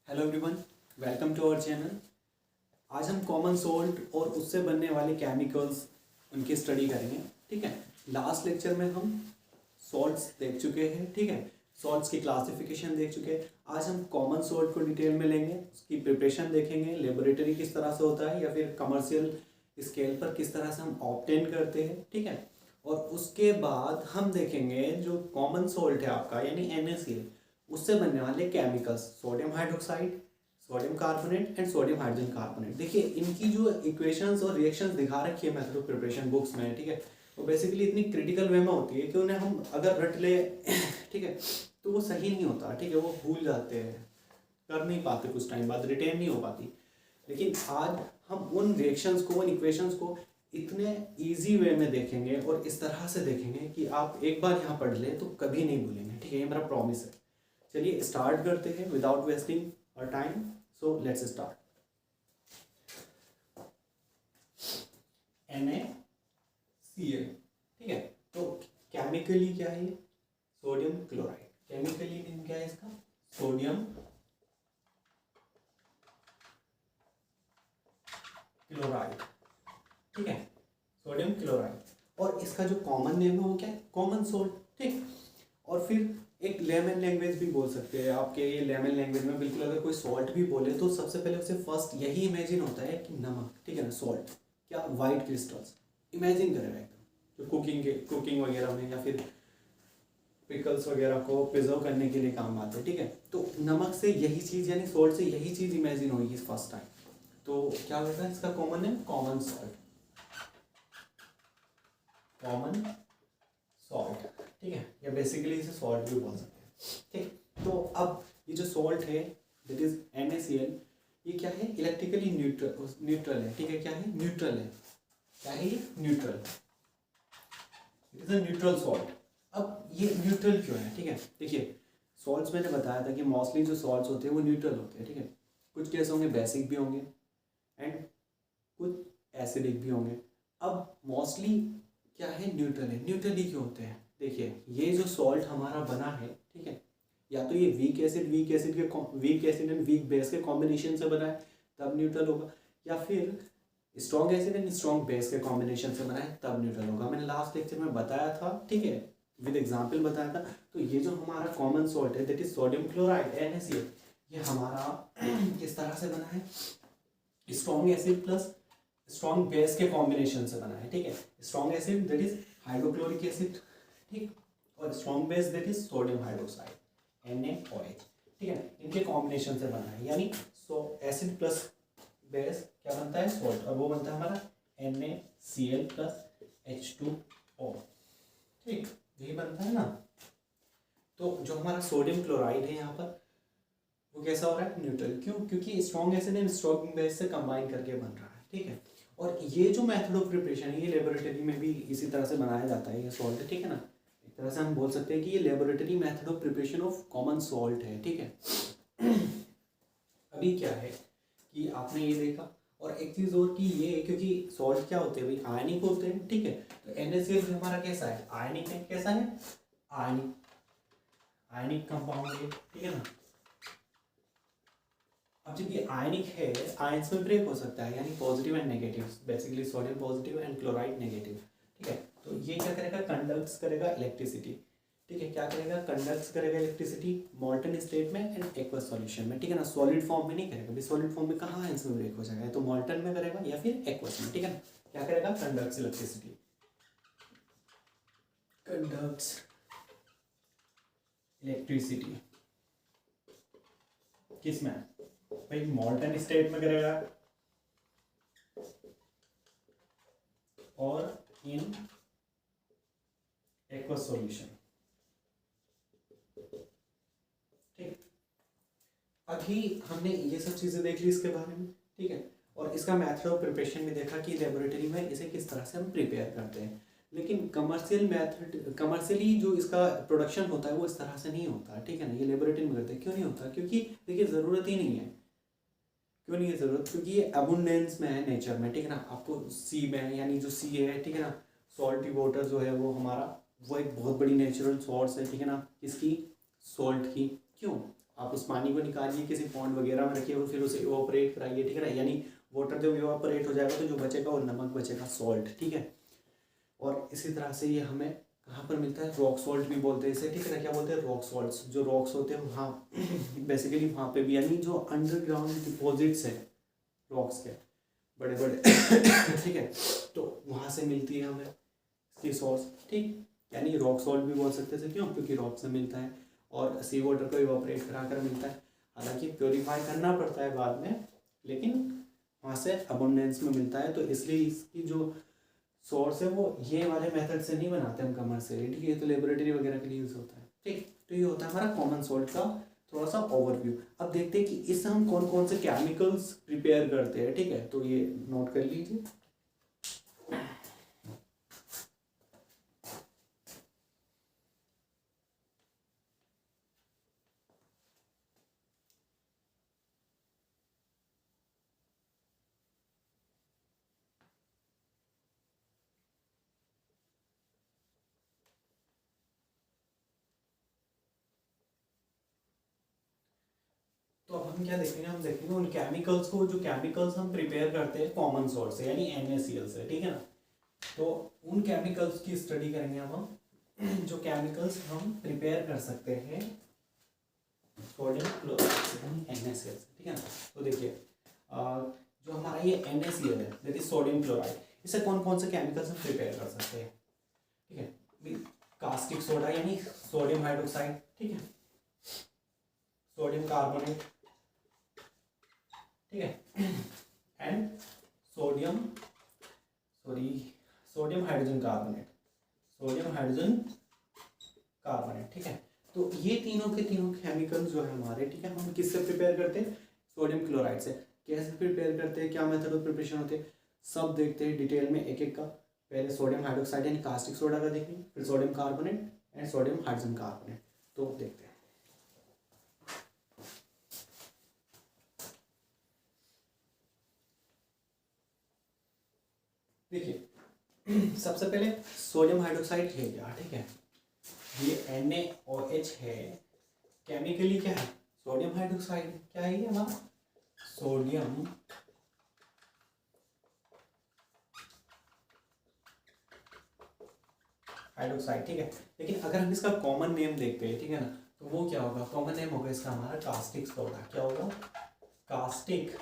Hello everyone, welcome to our channel. आज हम common salt और उससे बनने वाले केमिकल्स उनकी स्टडी करेंगे। ठीक है, लास्ट लेक्चर में हम सॉल्ट्स देख चुके हैं। ठीक है, सॉल्ट्स की क्लासिफिकेशन देख चुके हैं। आज हम कॉमन सोल्ट को डिटेल में लेंगे, उसकी प्रिपरेशन देखेंगे, लेबोरेटरी किस तरह से होता है या फिर कमर्शियल स्केल पर किस तरह से हम ऑब्टेन करते हैं। ठीक है, और उसके बाद हम देखेंगे जो कॉमन सोल्ट है आपका यानी NaCl, उससे बनने वाले chemicals, sodium hydroxide, sodium carbonate and sodium hydrogen carbonate. देखिए इनकी जो इक्वेशंस और रिएक्शंस दिखा रखी है मेथड ऑफ प्रिपरेशन बुक्स में, ठीक है, वो बेसिकली इतनी क्रिटिकल वे में होती है कि उन्हें हम अगर रट ले ठीक है तो वो सही नहीं होता। ठीक है, वो भूल जाते हैं, कर नहीं पाते, कुछ टाइम बाद रिटेन नहीं हो पाती। लेकिन आज हम उन रिएक्शंस को, उन इक्वेशंस को इतने इजी वे में देखेंगे और इस तरह से देखेंगे कि आप एक बार यहाँ पढ़ ले तो कभी नहीं भूलेंगे। ठीक है, ये मेरा प्रॉमिस है। चलिए स्टार्ट करते हैं विदाउट वेस्टिंग और time. So let's start. NaCl, ठीक है, तो केमिकली क्या है? Sodium chloride. केमिकली नेम क्या है इसका? Sodium chloride. ठीक है, सोडियम क्लोराइड। और इसका जो कॉमन नेम है वो क्या है? Common salt. ठीक, और फिर एक लेमन लैंग्वेज भी बोल सकते हैं आपके। ये लेमन लैंग्वेज में बिल्कुल अगर कोई सॉल्ट भी बोले तो सबसे पहले उसे फर्स्ट यही इमेजिन होता है कि नमक। ठीक है ना, सॉल्ट क्या, वाइट क्रिस्टल्स इमेजिन करेगा एकदम, जो कुकिंग वगैरह में या फिर पिकल्स वगैरह को प्रिजर्व करने के लिए काम आते हैं। ठीक है, तो नमक से यही चीज़ यानी सॉल्ट से यही चीज़ इमेजिन होगी फर्स्ट टाइम। तो क्या होगा इसका common name? Common salt, common salt. ठीक है, या बेसिकली इसे सॉल्ट भी बोल सकते हैं। ठीक, तो अब ये जो सॉल्ट है दैट इज NaCl, ये क्या है? इलेक्ट्रिकली न्यूट्रल है। ठीक है, क्या है? न्यूट्रल है। क्या है ये? Neutral. It is a neutral salt. अब ये न्यूट्रल क्यों है? ठीक है, देखिए सॉल्ट्स मैंने बताया था कि मोस्टली जो सॉल्ट्स होते हैं वो न्यूट्रल होते हैं। ठीक है, कुछ केस होंगे बेसिक भी होंगे एंड कुछ एसिडिक भी होंगे। अब मोस्टली क्या है? न्यूट्रल है। न्यूट्रल ही क्यों होते हैं? देखिए ये जो सॉल्ट हमारा बना है, ठीक है, या तो ये weak acid and weak base के कॉम्बिनेशन से बना है तब न्यूट्रल होगा, या फिर strong acid and strong base के कॉम्बिनेशन से बना है तब न्यूट्रल होगा। मैंने लास्ट लेक्चर में बताया था, ठीक है, विद एग्जाम्पल बताया था। तो ये जो हमारा कॉमन सॉल्ट है that is sodium chloride NaCl, ये हमारा किस तरह से बना है? Strong acid plus strong base के कॉम्बिनेशन से बना है। ठीक है, strong acid that is hydrochloric acid, ठीक, और strong base that is sodium hydroxide NaOH। ठीक है, इनके कॉम्बिनेशन से बना है, यानी सो एसिड प्लस बेस क्या बनता है? सॉल्ट, और वो बनता है हमारा NaCl प्लस H2O। ठीक, यही बनता है ना। तो जो हमारा सोडियम क्लोराइड है यहाँ पर वो कैसा हो रहा है? न्यूट्रल। क्यों? क्योंकि strong acid and strong base से कंबाइन करके बन रहा है। ठीक है, और ये जो मेथड ऑफ प्रिपरेशन है ये लेबोरेटरी में भी इसी तरह से बनाया जाता है ये सॉल्ट। ठीक है ना, एक तरह से हम बोल सकते हैं कि ये laboratory method of preparation of common salt है। ठीक है, अभी क्या है कि आपने ये देखा, और एक चीज़ और कि ये क्योंकि सॉल्ट क्या होते हैं भाई? आयनिक होते हैं। ठीक है, तो NaCl हमारा कैसा है? आयनिक है। कैसा है? आयनिक कंपाउंड है। ठीक है ना, अब जब ये आयनिक है, आयंस में ब्रेक हो सकता है, यानी positive and negative, basically sodium positive and chloride negative. ठीक है, तो ये क्या करेगा? कंडक्ट्स करेगा इलेक्ट्रिसिटी। ठीक है, क्या करेगा? कंडक्ट्स करेगा इलेक्ट्रिसिटी मॉल्टन स्टेट में एंड एक्वस सॉल्यूशन में। ठीक है ना, सॉलिड फॉर्म में नहीं करेगा भाई। सॉलिड फॉर्म में कहाँ आयंस में ब्रेक हो जाएगा? तो मॉल्टन में करेगा या फिर एक्वस में। ठीक है ना, क्या करेगा? कंडक्ट्स इलेक्ट्रिसिटी, कंडक्ट्स इलेक्ट्रिसिटी किस में भाई? मॉल्टन स्टेट में करेगा और इन एक्वस सॉल्यूशन। ठीक, अभी हमने ये सब चीजें देख ली इसके बारे में। ठीक है, और इसका मेथड ऑफ प्रिपरेशन भी देखा कि लेबोरेटरी में इसे किस तरह से हम प्रिपेयर करते हैं। लेकिन कमर्शियली जो इसका प्रोडक्शन होता है वो इस तरह से नहीं होता। ठीक है ना, ये लेबोरेटरी में करते हैं। क्यों नहीं होता? क्योंकि देखिए ज़रूरत ही नहीं है। क्यों नहीं है ज़रूरत? क्योंकि ये अबुंडेंस में है नेचर में। ठीक है ना, आपको सी में, यानी जो सी है, ठीक है ना, सॉल्टी वाटर जो है वो हमारा वो एक बहुत बड़ी नेचुरल सोर्स है। ठीक है ना, इसकी सॉल्ट की। क्यों? आप उस पानी को निकालिए, किसी पॉन्ड वगैरह में रखिए और फिर उसे इवोपरेट कराइए, ठीक है ना, यानी वाटर जब इवोपरेट हो जाएगा तो जो बचेगा वो नमक बचेगा, सॉल्ट, ठीक है। और इसी तरह से ये हमें कहाँ पर मिलता है, रॉक सॉल्ट भी बोलते हैं इसे, ठीक है ना। क्या बोलते हैं, रॉक सॉल्ट्स। जो रॉक्स होते हैं वहाँ बेसिकली वहाँ पे भी, यानी जो अंडरग्राउंड डिपॉजिट्स हैं रॉक्स के बड़े बड़े ठीक है, तो वहाँ से मिलती है हमें इसकी सोर्स, ठीक। यानी रॉक सॉल्ट भी बोल सकते थे, क्यों, क्योंकि रॉक से मिलता है और सी वाटर को इवापोरेट करा कर मिलता है। हालांकि प्योरीफाई करना पड़ता है बाद में, लेकिन वहाँ से अबंडेंस में मिलता है। तो इसलिए इसकी जो सोर्स है वो ये वाले मेथड से नहीं बनाते हम कमर्शियली, ठीक है, ये तो लेबोरेटरी वगैरह के लिए यूज़ होता है, ठीक। तो ये होता है हमारा कॉमन सॉल्ट का थोड़ा सा ओवरव्यू। अब देखते हैं कि इससे हम कौन कौन से केमिकल्स प्रिपेयर करते हैं, ठीक है। तो ये नोट कर लीजिए। तो अब हम क्या देखेंगे, हम देखेंगे उन केमिकल्स को, जो केमिकल्स हम प्रिपेयर करते हैं कॉमन सोर्स से, यानी NaCl से, ठीक है ना। तो उन केमिकल्स की स्टडी करेंगे अब हम जो केमिकल्स हम प्रिपेयर कर सकते हैं सोडियम क्लोराइड से, यानी NaCl से, ठीक है ना। तो देखिए जो हमारा ये NaCl है, दैट इज सोडियम क्लोराइड, इससे कौन कौन से केमिकल्स हम प्रिपेयर कर सकते हैं, ठीक है। कास्टिक सोडा यानी सोडियम हाइड्रोक्साइड, ठीक है, सोडियम कार्बोनेट, ठीक है, एंड सोडियम हाइड्रोजन कार्बोनेट, ठीक है। तो ये तीनों के तीनों केमिकल्स जो है हमारे, ठीक है, हम किससे प्रिपेयर करते हैं, सोडियम क्लोराइड से। कैसे प्रिपेयर करते हैं, क्या मेथड ऑफ प्रिपरेशन होते हैं, सब देखते हैं डिटेल में एक एक का। पहले सोडियम हाइड्रोक्साइड यानी कास्टिक सोडा का देखेंगे, फिर sodium carbonate and sodium hydrogen carbonate. तो देखते हैं, देखिए सबसे पहले सोडियम हाइड्रोक्साइड है क्या, ठीक है, ये NaOH है। केमिकली क्या है, सोडियम हाइड्रोक्साइड, क्या है ये हमारा सोडियम हाइड्रोक्साइड, ठीक है। लेकिन अगर हम इसका कॉमन नेम देखते हैं, ठीक है ना, तो वो क्या होगा, कॉमन नेम होगा इसका हमारा कास्टिक सोडा। क्या होगा, कास्टिक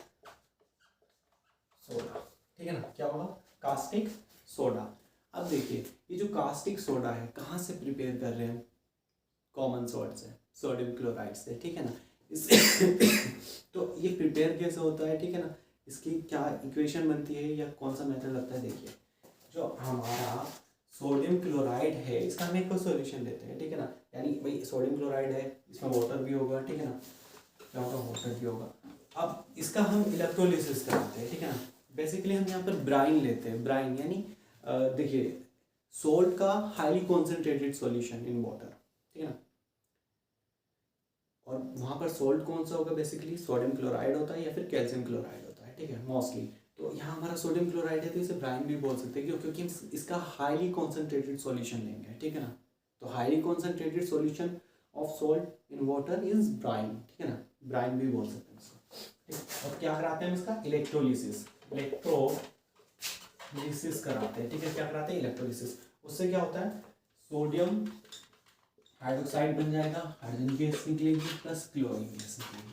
सोडा, ठीक है ना, क्या होगा, कास्टिक सोडा। अब देखिए ये जो कास्टिक सोडा है कहाँ से प्रिपेयर कर रहे हैं, कॉमन सोर्स से, सोडियम क्लोराइड से, ठीक है ना। इस तो ये प्रिपेयर कैसे होता है, ठीक है ना, इसकी क्या इक्वेशन बनती है या कौन सा मेथड लगता है। देखिए जो हमारा सोडियम क्लोराइड है इसका हम एक सॉल्यूशन लेते हैं, ठीक है ना, यानी भाई सोडियम क्लोराइड है, इसमें वाटर भी होगा, ठीक है ना, क्या होगा, वाटर भी होगा। अब इसका हम इलेक्ट्रोलिसिस कराते हैं, ठीक है ना। बेसिकली हम यहाँ पर ब्राइन लेते हैं, ब्राइन यानी देखिए सोल्ट का highly concentrated solution in water, ठीक है ना। और वहाँ पर सोल्ट कौन सा होगा, बेसिकली सोडियम क्लोराइड होता है या फिर कैल्शियम क्लोराइड होता है, ठीक है, मोस्टली। तो यहाँ हमारा सोडियम क्लोराइड है तो इसे ब्राइन भी बोल सकते हैं, क्यों, क्योंकि इसका हाईली कॉन्सेंट्रेटेड सॉल्यूशन लेंगे, ठीक है ना। तो highly concentrated solution of salt in water is brine, ठीक है ना, ब्राइन भी बोल सकते हैं इसको, ठीक। और क्या कराते हैं हम इसका इलेक्ट्रोलिसिस कराते हैं, ठीक है, क्या कराते हैं, इलेक्ट्रोलिसिस। उससे क्या होता है, सोडियम हाइड्रोक्साइड बन जाएगा, हाइड्रोजन गैस निकलेगी प्लस क्लोरीन गैस निकलेगी,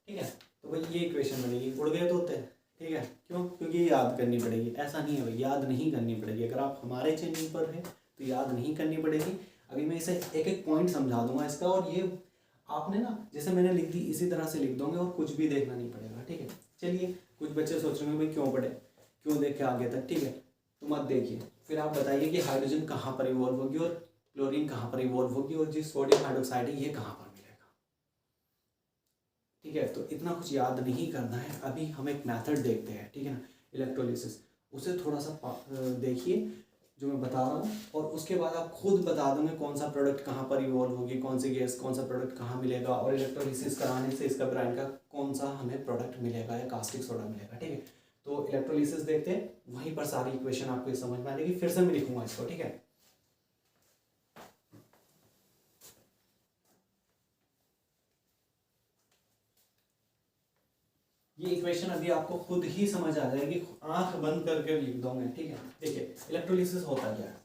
ठीक है। तो भाई ये इक्वेशन बनेगी, उड़ गए तो होते हैं, ठीक है, क्यों, क्योंकि ये याद करनी पड़ेगी। ऐसा नहीं है भाई, याद नहीं करनी पड़ेगी, अगर आप हमारे चैनल पर है तो याद नहीं करनी पड़ेगी। अभी मैं इसे एक एक पॉइंट समझा दूंगा इसका, और ये आपने ना जैसे मैंने लिख दी इसी तरह से लिख दोगे और कुछ भी देखना नहीं पड़ेगा, ठीक है। चलिए कुछ बच्चे सोच रहे होंगे भाई क्यों पढ़े, क्यों देखे आगे तक, ठीक है, तो मत देखिए, फिर आप बताइए कि हाइड्रोजन कहाँ पर इवॉल्व होगी और क्लोरीन कहाँ पर इवॉल्व होगी और जो सोडियम हाइड्रोक्साइड है ये कहाँ पर मिलेगा, ठीक है। तो इतना कुछ याद नहीं करना है, अभी हम एक मेथड देखते हैं, ठीक है ना, इलेक्ट्रोलिसिस। उसे थोड़ा सा देखिए जो मैं बता रहा हूँ, और उसके बाद आप खुद बता दोगे कौन सा प्रोडक्ट कहाँ पर इवॉल्व होगी, कौन सी गैस, कौन सा प्रोडक्ट कहाँ मिलेगा, और इलेक्ट्रोलिसिस कराने से इसका ब्रांड का कौन सा हमें प्रोडक्ट मिलेगा या कास्टिक सोडा मिलेगा, ठीक है। तो इलेक्ट्रोलिसिस देखते हैं, वहीं पर सारी इक्वेशन आपको समझ में आ जाएगी, फिर से मैं लिखूंगा इसको, ठीक है। ये इक्वेशन अभी आपको खुद ही समझ आ जाएगी, आंख बंद करके लिख दो मैं, ठीक है। देखिए इलेक्ट्रोलिसिस होता क्या है।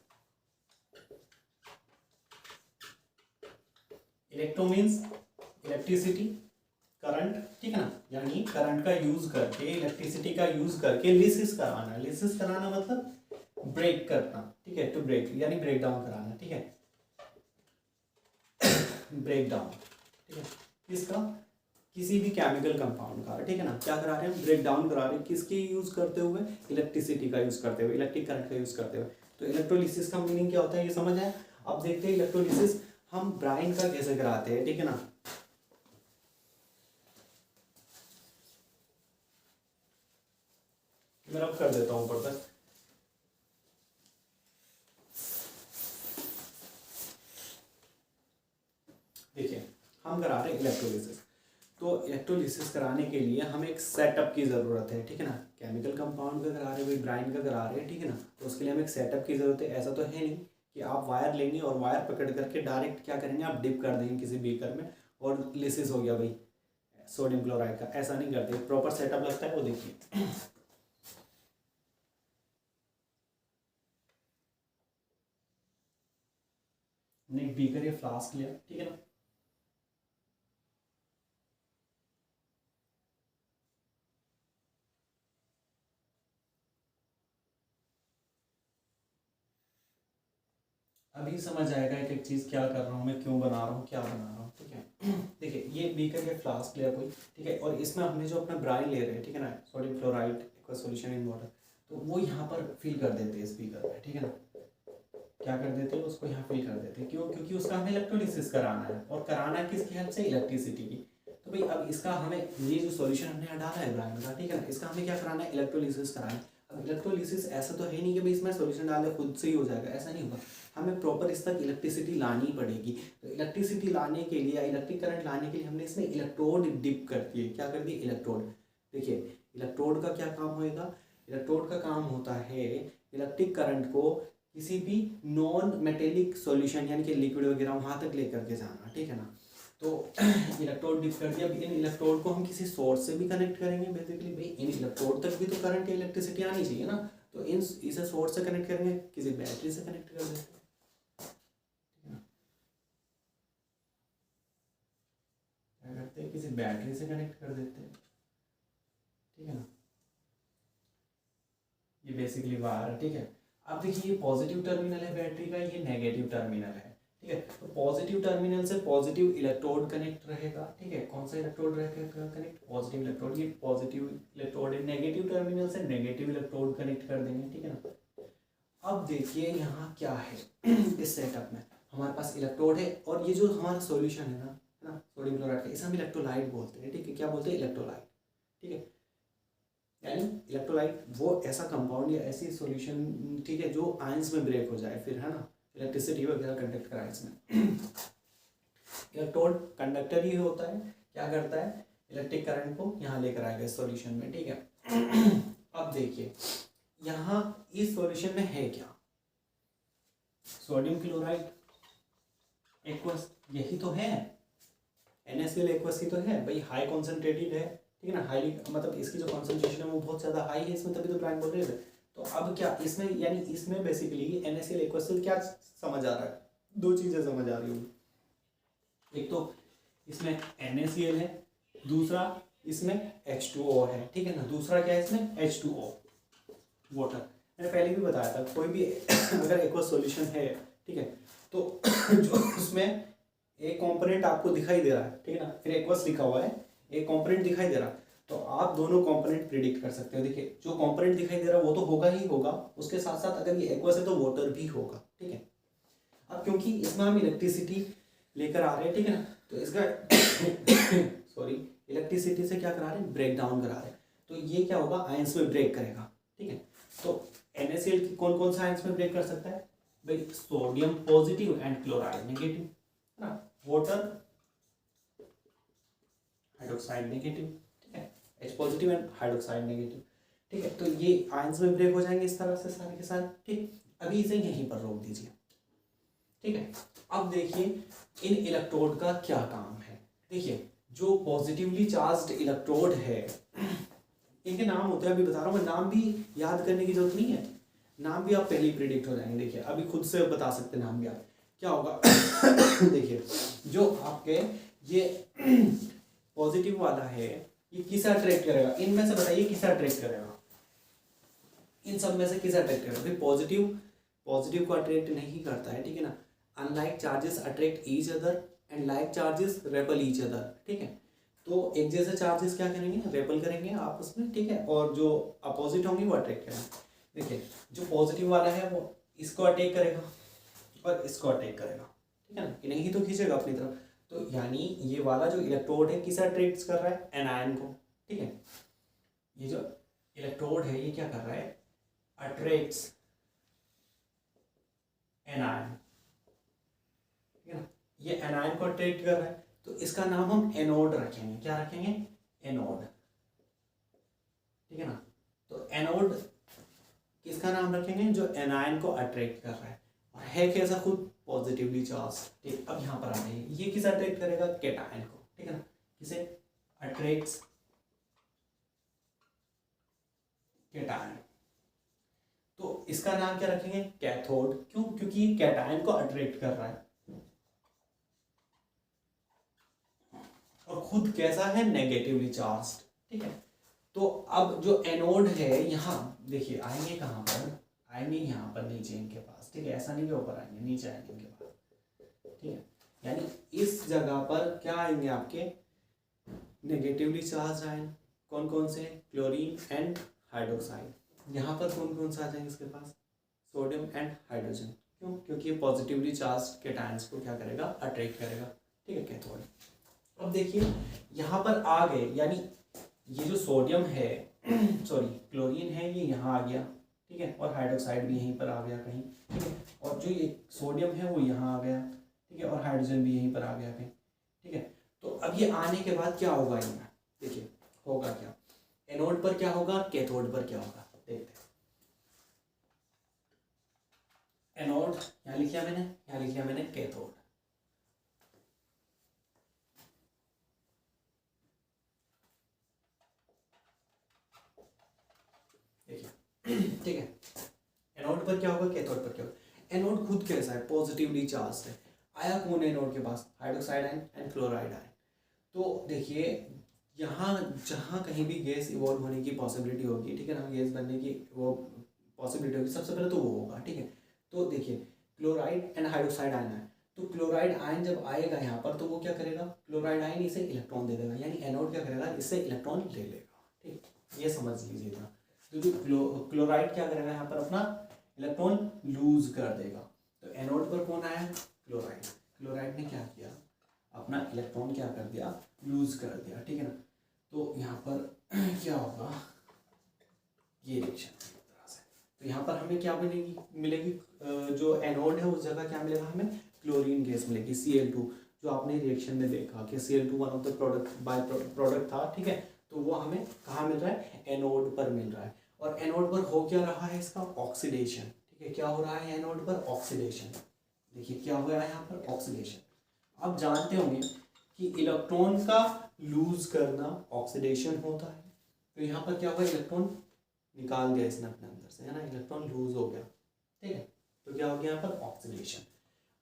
इलेक्ट्रो मीन्स इलेक्ट्रिसिटी, करंट, ठीक है ना, यानी करंट का यूज करके, इलेक्ट्रिसिटी का यूज करके लिसिस कराना। लिसिस कराना मतलब ब्रेक करना, ठीक है, टू ब्रेक यानी ब्रेक डाउन कराना, ठीक है, ब्रेक डाउन, ठीक है, किसका, किसी भी केमिकल कंपाउंड का, ठीक है ना, क्या करा रहे हैं, ब्रेक डाउन करा रहे हैं, किसकी यूज करते हुए, इलेक्ट्रिसिटी का यूज करते हुए, इलेक्ट्रिक करंट का यूज करते हुए। तो इलेक्ट्रोलिसिस का मीनिंग क्या होता है ये समझ आया। अब देखते हैं इलेक्ट्रोलिसिस हम ब्राइन का कैसे कराते हैं, ठीक है ना। मैं रब कर देता हूं ऊपर तक। देखिए हम करा रहे हैं इलेक्ट्रोलिसिस, तो इलेक्ट्रोलिसिस कराने के लिए हमें एक सेटअप की ज़रूरत है, ठीक है ना। केमिकल कंपाउंड का करा रहे हैं, ब्राइन का करा रहे हैं, ठीक है ना, तो उसके लिए हमें एक सेटअप की ज़रूरत है। ऐसा तो है नहीं कि आप वायर लेंगे और वायर पकड़ करके डायरेक्ट क्या करेंगे, आप डिप कर देंगे किसी बीकर में और लिसिस हो गया भाई सोडियम क्लोराइड का, ऐसा नहीं करते, प्रॉपर सेटअप लगता है। वो देखिए हमने एक बीकर या फ्लास्क लिया, ठीक है ना, अभी समझ आएगा एक एक चीज़ क्या कर रहा हूँ मैं, क्यों बना रहा हूँ, क्या बना रहा हूँ, ठीक है। देखिए ये बीकर या फ्लास्क लिया कोई, ठीक है, और इसमें हमने जो अपना ब्राइन ले रहे हैं, ठीक है ना, sodium chloride aqua solution in water, तो वो यहाँ पर फिल कर देते हैं इस बीकर में, ठीक है ना। क्या कर देते हैं, उसको यहाँ फिल कर देते हैं, क्यों, क्योंकि उसका हमें इलेक्ट्रोलिसिस कराना है, और कराना है किसकी हेल्प से, इलेक्ट्रिसिटी की। तो भाई अब इसका हमें ये जो सॉल्यूशन हमने यहाँ डाला है ब्राइन का, ठीक है ना, इसका हमें क्या कराना है, इलेक्ट्रोलिसिस कराना है। अब इलेक्ट्रोलिसिस ऐसा तो है नहीं कि भाई इसमें सॉल्यूशन डाले खुद से ही हो जाएगा, ऐसा नहीं होगा, हमें प्रॉपर इस तक इलेक्ट्रिसिटी लानी पड़ेगी। तो इलेक्ट्रिसिटी लाने के लिए, इलेक्ट्रिक करंट लाने के लिए हमने इसमें इलेक्ट्रोड डिप कर दिए। क्या कर दिए, इलेक्ट्रोड। देखिए इलेक्ट्रोड का क्या काम होएगा, इलेक्ट्रोड का काम होता है इलेक्ट्रिक करंट को किसी भी नॉन मेटेलिक सॉल्यूशन यानी कि लिक्विड वगैरह वहाँ तक लेकर के जाना, ठीक है ना। तो इलेक्ट्रोड डिप कर दिया। अब इन इलेक्ट्रोड को हम किसी सोर्स से भी कनेक्ट करेंगे, बेसिकली भाई इन इलेक्ट्रोड तक भी तो करंट या इलेक्ट्रिसिटी आनी चाहिए ना, तो इन इसे सोर्स से कनेक्ट करेंगे, किसी बैटरी से कनेक्ट कर देते हैं, क्या करते हैं, किसी बैटरी से कनेक्ट कर देते हैं, ठीक है ना। ये बेसिकली वायर है, ठीक है। अब देखिए ये पॉजिटिव टर्मिनल है बैटरी का, ये नेगेटिव टर्मिनल है, ठीक है। तो पॉजिटिव टर्मिनल से पॉजिटिव इलेक्ट्रोड कनेक्ट रहेगा, ठीक है। कौन सा इलेक्ट्रोड रहेगा कनेक्ट, पॉजिटिव इलेक्ट्रोड, ये पॉजिटिव इलेक्ट्रोड है। नेगेटिव टर्मिनल से नेगेटिव इलेक्ट्रोड कनेक्ट कर देंगे, ठीक है ना। अब देखिए यहाँ क्या है इस सेटअप में हमारे पास इलेक्ट्रोड है, और ये जो हमारा सॉल्यूशन है ना सोडियम क्लोराइड का, इसे हम इलेक्ट्रोलाइट बोलते हैं, ठीक है। क्या बोलते हैं, इलेक्ट्रोलाइट, ठीक है। यानी इलेक्ट्रोलाइट वो ऐसा कंपाउंड या ऐसी सॉल्यूशन, ठीक है, जो आयंस में ब्रेक हो जाए फिर, है ना, इलेक्ट्रिसिटी वगैरह कंडक्ट कराए इसमें। इलेक्ट्रोड कंडक्टर ही होता है, क्या करता है, इलेक्ट्रिक करंट को यहाँ लेकर आएगा इस सॉल्यूशन में, ठीक है। अब देखिए यहाँ इस सॉल्यूशन में है क्या, सोडियम क्लोराइड एक्वस, यही तो है, NaCl एक्वस ही तो है भाई, हाई कॉन्सेंट्रेटेड है, ठीक है ना, हाईली, मतलब इसकी जो कॉन्सेंट्रेशन है वो बहुत ज़्यादा हाई है इसमें, तभी तो ब्राइन बोल रहे थे। तो अब क्या इसमें, यानी इसमें बेसिकली NaCl एक्वस से क्या समझ आ रहा है, दो चीज़ें समझ आ रही होंगी, एक तो इसमें NaCl है, दूसरा इसमें H2O है, ठीक है ना, दूसरा क्या है इसमें H2O वाटर। मैंने पहले भी बताया था कोई भी अगर एक्वस सॉल्यूशन है, ठीक है, तो जो उसमें एक कंपोनेंट आपको दिखाई दे रहा है, ठीक है ना, फिर एक्वस लिखा हुआ है, एक कंपोनेंट दिखाई दे रहा, तो आप दोनों कंपोनेंट प्रिडिक्ट कर सकते हो। देखिए जो कंपोनेंट दिखाई दे रहा है वो तो होगा ही होगा, उसके साथ साथ अगर ये एक्वस है तो वाटर भी होगा, ठीक है। अब क्योंकि इसमें हम इलेक्ट्रिसिटी लेकर आ रहे हैं, ठीक है ना, तो इसका सॉरी इलेक्ट्रिसिटी से क्या करा रहे हैं, ब्रेक डाउन करा रहे हैं, तो ये क्या होगा, आयंस में ब्रेक करेगा, ठीक है। तो NaCl कौन कौन सा आयंस में ब्रेक कर सकता है भाई, sodium positive and chloride negative, है ना, वाटर हाइड्रोक्साइड नेगेटिव, ठीक है, H positive and hydroxide negative, ठीक है। तो ये आयंस में ब्रेक हो जाएंगे इस तरह से सारे के सारे, ठीक। अभी इसे यहीं पर रोक दीजिए, ठीक है। अब देखिए इन इलेक्ट्रोड का क्या काम है। देखिए जो पॉजिटिवली चार्ज्ड इलेक्ट्रोड है इनके नाम होते हैं, अभी बता रहा हूँ मैं, नाम भी याद करने की जरूरत नहीं है, नाम भी आप पहले ही प्रिडिक्ट हो जाएंगे। देखिए अभी खुद से बता सकते हैं नाम भी आप, क्या होगा देखिए जो आपके ये पॉजिटिव वाला है ये किसे अट्रैक्ट करेगा, इनमें से बताइए किसे अट्रैक्ट करेगा, इन सब में से किसे अट्रैक्ट करेगा? फिर पॉजिटिव को अट्रैक्ट नहीं करता है, ठीक है ना। Unlike charges attract each other and like charges REPL each other, ठीक है। तो एक जैसे चार्जेस क्या करेंगे, रेपल करेंगे आपस में, ठीक है, और जो अपोजिट होंगे वो अट्रैक्ट करेंगे। देखिए जो पॉजिटिव वाला है वो इसको अटैक करेगा और इसको अटैक करेगा, ठीक है ना, इन्हें ही तो खींचेगा अपनी तरफ। तो यानी ये वाला जो इलेक्ट्रोड है किसे अट्रैक्ट कर रहा है, एनायन को, ठीक है। ये जो इलेक्ट्रोड है ये क्या कर रहा है, अट्रैक्ट्स एनायन, ठीक है ना, ये एनायन को अट्रैक्ट कर रहा है, तो इसका नाम हम एनोड रखेंगे। क्या रखेंगे, एनोड, ठीक है ना। तो एनोड किसका नाम रखेंगे, जो एनायन को अट्रैक्ट कर रहा है, और है कैसा, खुद पॉजिटिवली चार्ज, ठीक। अब यहाँ पर आते हैं, ये किसे अट्रैक्ट करेगा, कैटायन को, ठीक है ना, किसे अट्रैक्ट्स कैटायन। तो इसका नाम क्या रखेंगे, कैथोड, क्यों, क्योंकि कैटायन को अट्रैक्ट कर रहा है और खुद कैसा है, नेगेटिवली चार्ज्ड, ठीक है। तो अब जो एनोड है यहाँ देखिए आएंगे कहाँ पर, आएंगे यहाँ पर नीचे इनके पास, ठीक है, ऐसा नहीं कि ऊपर आएंगे, नीचे आएंगे इनके पास, ठीक है। यानी इस जगह पर क्या आएंगे आपके, नेगेटिवली चार्ज आयन, कौन कौन से, क्लोरीन एंड हाइड्रोक्साइड। यहाँ पर कौन कौन सा आ जाएंगे इसके पास, सोडियम एंड हाइड्रोजन, क्यों, क्योंकि ये पॉजिटिवली चार्ज कैटायंस को क्या करेगा, अट्रैक्ट करेगा, ठीक है, कैथोड। अब देखिए यहाँ पर आ गए, यानी ये जो सोडियम है सॉरी क्लोरीन है ये यहाँ आ गया, ठीक है, और हाइड्रोक्साइड भी यहीं पर आ गया कहीं, ठीक है, और जो ये सोडियम है वो यहाँ आ गया, ठीक है, और हाइड्रोजन भी यहीं पर आ गया कहीं, ठीक है। तो अब ये आने के बाद क्या होगा, इनमें देखिए होगा क्या, एनोड पर क्या होगा, कैथोड पर क्या होगा, देखते हैं। एनोड यहाँ लिख लिया मैंने, यहाँ लिख लिया मैंने कैथोड, ठीक है। एनोड पर क्या होगा, कैथोड पर क्या होगा। एनोड खुद कैसा है, पॉजिटिवली चार्ज है। आया कौन है एनोड के पास, hydroxide ion and chloride ion. तो देखिए यहाँ जहाँ कहीं भी गैस इवॉल्व होने की पॉसिबिलिटी होगी, ठीक है ना, गैस बनने की वो पॉसिबिलिटी होगी, सबसे पहले तो वो होगा, ठीक है। तो देखिए क्लोराइड एंड हाइड्रोक्साइड आयन है, तो क्लोराइड आयन जब आएगा यहाँ पर तो वो क्या करेगा, क्लोराइड आयन इसे इलेक्ट्रॉन दे देगा, यानी एनोड क्या करेगा, इससे इलेक्ट्रॉन ले लेगा, ठीक, ये समझ लीजिएगा। क्योंकि क्लोराइड क्या करेगा यहाँ पर, अपना इलेक्ट्रॉन लूज कर देगा। तो एनोड पर कौन आया, क्लोराइड, क्लोराइड ने क्या किया, अपना इलेक्ट्रॉन क्या कर दिया, लूज कर दिया, ठीक है ना। तो यहाँ पर क्या होगा, ये रिएक्शन तरह से, तो यहाँ पर हमें क्या मिलेगी जो एनोड है उस जगह क्या मिलेगा, हमें क्लोरीन गैस मिलेगी, Cl2, जो आपने रिएक्शन में देखा कि Cl2 one of the product by product था, ठीक है। तो वो हमें कहाँ मिल रहा है, एनोड पर मिल रहा है। और एनोड पर हो क्या रहा है, इसका ऑक्सीडेशन, ठीक है, क्या हो रहा है एनोड पर, ऑक्सीडेशन। देखिए क्या हो रहा है यहाँ पर, ऑक्सीडेशन। आप जानते होंगे कि इलेक्ट्रॉन का लूज करना ऑक्सीडेशन होता है, तो यहाँ पर क्या हुआ, इलेक्ट्रॉन निकाल दिया इसने अपने अंदर से, है ना, इलेक्ट्रॉन लूज हो गया, ठीक है। तो क्या हो गया यहाँ पर, ऑक्सीडेशन।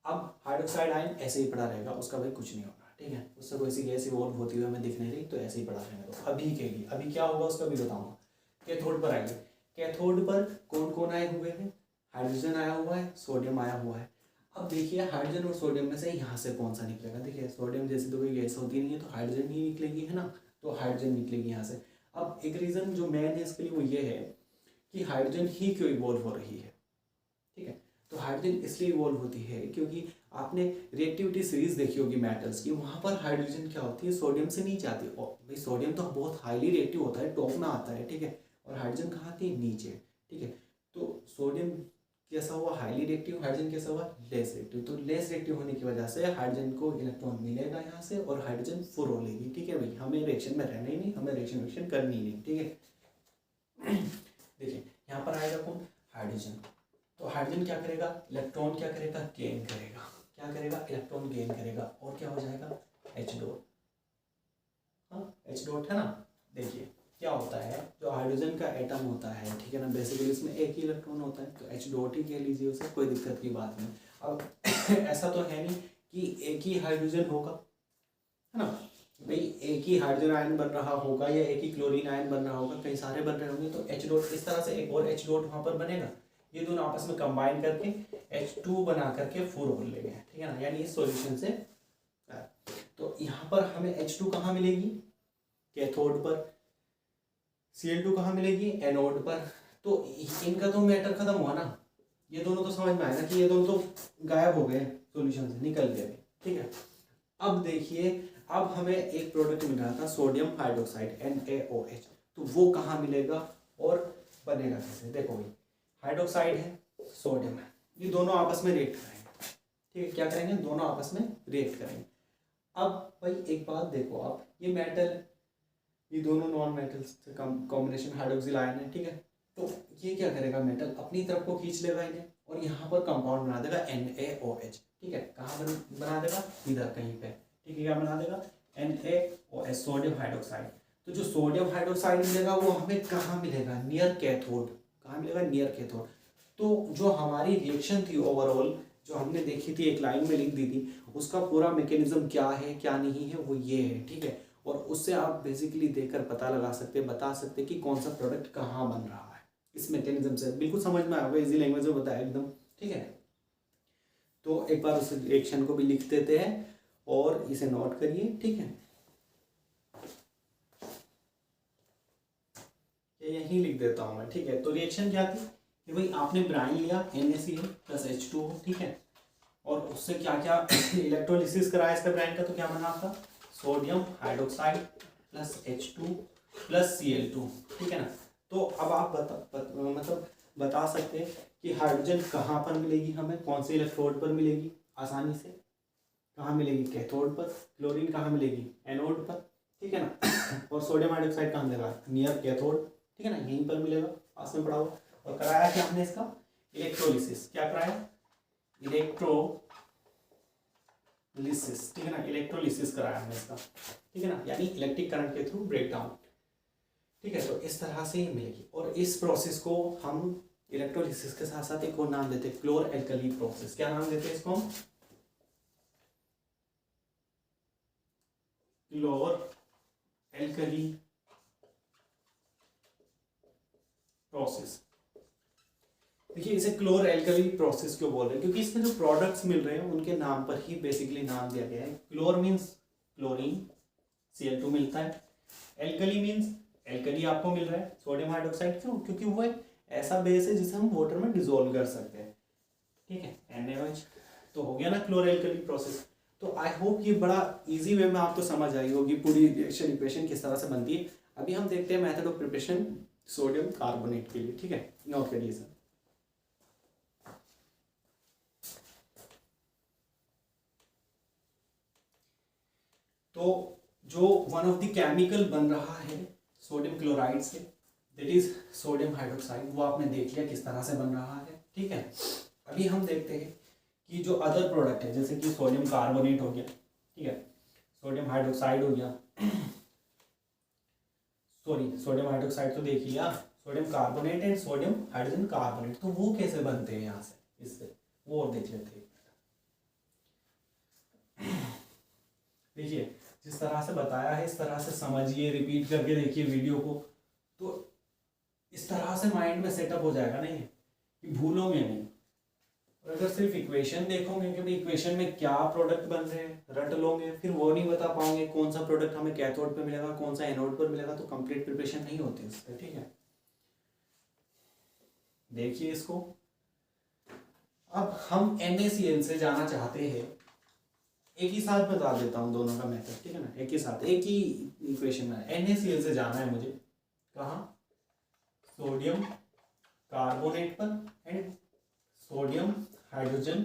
अब हाइड्रोक्साइड आयन ऐसे ही पड़ा रहेगा, उसका भाई कुछ नहीं होगा, ठीक है, उससे कोई सी गैस इवॉल्व होती हुई हमें दिख नहीं रही, तो ऐसे ही पड़ा रहेगा। तो अभी के लिए अभी क्या होगा उसका भी बताऊंगा। कैथोड पर आएंगे, कैथोड पर कौन कौन आए हुए हैं, हाइड्रोजन आया हुआ है, सोडियम आया हुआ है। अब देखिए हाइड्रोजन और सोडियम में से यहाँ से कौन सा निकलेगा, देखिए सोडियम जैसी तो कोई गैस होती नहीं है, तो हाइड्रोजन ही निकलेगी, है ना, तो हाइड्रोजन निकलेगी यहाँ से। अब एक रीज़न जो मेन है इसके लिए वो ये है कि हाइड्रोजन ही क्यों इवॉल्व हो रही है, ठीक है। तो हाइड्रोजन इसलिए इवॉल्व होती है क्योंकि आपने रिएक्टिविटी सीरीज देखी होगी मेटल्स की, वहाँ पर हाइड्रोजन क्या होती है, सोडियम से नीचे आती है। और भाई सोडियम तो बहुत हाईली रिएक्टिव होता है, टॉप में आता है, ठीक है, और हाइड्रोजन कहाँ आती है, नीचे, ठीक है। तो सोडियम कैसा हुआ, हाईली रिएक्टिव, हाइड्रोजन कैसा हुआ, लेस रिएक्टिव। तो लेस रिएक्टिव होने की वजह से हाइड्रोजन को इलेक्ट्रॉन मिलेगा यहाँ से और हाइड्रोजन फुल हो लेगी, ठीक है भाई, हमें रिएक्शन में रहना ही नहीं, हमें रिएक्शन करनी ही नहीं, ठीक है। देखिए यहाँ पर आएगा कौन, हाइड्रोजन। तो हाइड्रोजन क्या करेगा, इलेक्ट्रॉन क्या करेगा, गेन करेगा, क्या करेगा, इलेक्ट्रॉन गेन करेगा, और क्या हो जाएगा, H डॉट, हाँ H डॉट है ना। देखिए क्या होता है, जो हाइड्रोजन का एटम होता है, ठीक है ना, बेसिकली इसमें एक ही इलेक्ट्रॉन होता है, तो H डॉट ही कह लीजिए उसे, कोई दिक्कत की बात नहीं। अब ऐसा तो है नहीं कि एक ही हाइड्रोजन होगा, है ना भाई, एक ही हाइड्रोजन आयन बन रहा होगा या एक ही क्लोरीन आयन बन रहा होगा, कई सारे बन रहे होंगे, तो H डॉट इस तरह से एक और H डॉट वहाँ पर बनेगा, ये दोनों आपस में कंबाइन करके H2 बना करके 4 बोल लेंगे, ठीक है ना, यानी इस सॉल्यूशन से। तो यहाँ पर हमें H2 कहाँ मिलेगी, कैथोड पर, Cl2 कहाँ मिलेगी, एनोड पर। तो इनका तो मैटर खत्म हुआ ना, ये दोनों तो समझ में आया ना कि ये दोनों तो गायब हो गए सॉल्यूशन से, निकल गए, ठीक है। अब देखिए, अब हमें एक प्रोडक्ट मिल रहा था सोडियम हाइड्रोक्साइड NaOH, तो वो कहाँ मिलेगा और बनेगा कैसे, देखो भाई, हाइड्रोक्साइड है, सोडियम है, ये दोनों आपस में रिएक्ट करेंगे, ठीक है, क्या करेंगे, दोनों आपस में रिएक्ट करेंगे। अब भाई एक बात देखो आप, ये मेटल, ये दोनों नॉन मेटल्स से कॉम्बिनेशन हाइड्रोक्सिल आयन है, ठीक है, तो ये क्या करेगा, मेटल अपनी तरफ को खींच लेगा इन्हें और यहाँ पर कंपाउंड बना देगा NaOH, ठीक है, कहाँ बना देगा, इधर कहीं पे, ठीक है, क्या बना देगा, NaOH, सोडियम हाइड्रोक्साइड। तो जो सोडियम हाइड्रोक्साइड मिलेगा वो हमें कहाँ मिलेगा, नियर कैथोड, कहाँ मिलेगा, नियर कैथोड। तो जो हमारी रिएक्शन थी ओवरऑल, जो हमने देखी थी, एक लाइन में लिख दी थी, उसका पूरा मैकेनिज्म क्या है क्या नहीं है वो ये है, ठीक है, और उससे आप बेसिकली देखकर पता लगा सकते, बता सकते कि कौन सा प्रोडक्ट कहाँ बन रहा है, इस मैकेनिज्म से बिल्कुल समझ में आएगा, इजी लैंग्वेज में बताया एकदम, ठीक है। तो एक बार उस रिएक्शन को भी लिख देते हैं और इसे नोट करिए, ठीक है, यही लिख देता हूँ मैं, ठीक है। तो रिएक्शन क्या थी कि भाई आपने ब्राइन लिया NaCl प्लस H2O, ठीक है, और उससे क्या क्या इलेक्ट्रोलिसिस कराया इसका ब्राइन का, तो क्या बना आपका, sodium hydroxide plus H2 plus Cl2, ठीक है ना। तो अब आप मतलब बता सकते हैं कि हाइड्रोजन कहाँ पर मिलेगी हमें, कौन से इलेक्ट्रोड पर मिलेगी आसानी से, कहाँ मिलेगी, कैथोड पर, क्लोरीन कहाँ मिलेगी, एनोड पर, ठीक है ना, और सोडियम हाइड्रोक्साइड कहाँ मिलेगा, नियर कैथोड, ठीक है ना, यहीं पर मिलेगा, पास में पड़ा हुआ। और कराया क्या हमने इसका, इलेक्ट्रोलिसिस, क्या कराया, इलेक्ट्रोलिसिस, ठीक है ना, इलेक्ट्रोलिसिस कराया हमने इसका, ठीक है ना, यानी इलेक्ट्रिक करंट के थ्रू ब्रेकडाउन, ठीक है। तो इस तरह से ही मिलेगी, और इस प्रोसेस को हम इलेक्ट्रोलिसिस के साथ साथ एक और नाम देते हैं, क्लोर एल्कली प्रोसेस। क्या नाम देते हैं इसको हम, क्लोर एल्कली प्रोसेस। देखिए इसे क्लोर एल्कली प्रोसेस क्यों बोल रहे हैं, क्योंकि इसमें जो प्रोडक्ट्स मिल रहे हैं उनके नाम पर ही बेसिकली नाम दिया गया है। क्लोर मीन्स क्लोरीन, Cl2 मिलता है, एल्कली मीन्स एल्कली आपको मिल रहा है, सोडियम हाइड्रोक्साइड, क्यों, क्योंकि वो एक ऐसा बेस है जिसे हम वाटर में डिजोल्व कर सकते हैं, ठीक है, NaOH। तो हो गया ना क्लोर एल्कली प्रोसेस। तो आई होप ये बड़ा इजी वे में आपको समझ आई होगी पूरी रिएक्शन इक्वेशन किस तरह से बनती है। अभी हम देखते हैं method of preparation sodium carbonate के लिए, ठीक है, नोट करिए सर। तो जो वन ऑफ द केमिकल बन रहा है सोडियम क्लोराइड से, दैट इज सोडियम हाइड्रोक्साइड, वो आपने देख लिया किस तरह से बन रहा है, ठीक है। अभी हम देखते हैं कि जो अदर प्रोडक्ट है, जैसे कि सोडियम कार्बोनेट हो गया, ठीक है, सोडियम हाइड्रोक्साइड हो गया, सॉरी सोडियम हाइड्रोक्साइड तो देख लिया, sodium carbonate and sodium hydrogen carbonate, तो वो कैसे बनते हैं यहाँ से, इससे वो और देख लेते हैं। देखिए जिस तरह से बताया है इस तरह से समझिए, रिपीट करके देखिए वीडियो को, तो इस तरह से माइंड में सेटअप हो जाएगा नहीं कि भूलोगे नहीं। और अगर सिर्फ इक्वेशन देखोगे कि भाई इक्वेशन में क्या प्रोडक्ट बन रहे हैं, रट लोगे, फिर वो नहीं बता पाओगे कौन सा प्रोडक्ट हमें कैथोड पे मिलेगा, कौन सा एनोड पर मिलेगा, तो कंप्लीट प्रिपरेशन नहीं होती उससे, ठीक है। देखिए इसको, अब हम NaCl से जाना चाहते हैं, एक ही साथ बता देता हूँ दोनों का मेथड, ठीक है ना, एक ही साथ एक ही इक्वेशन में NaCl से जाना है मुझे, कहाँ, सोडियम कार्बोनेट पर एंड सोडियम हाइड्रोजन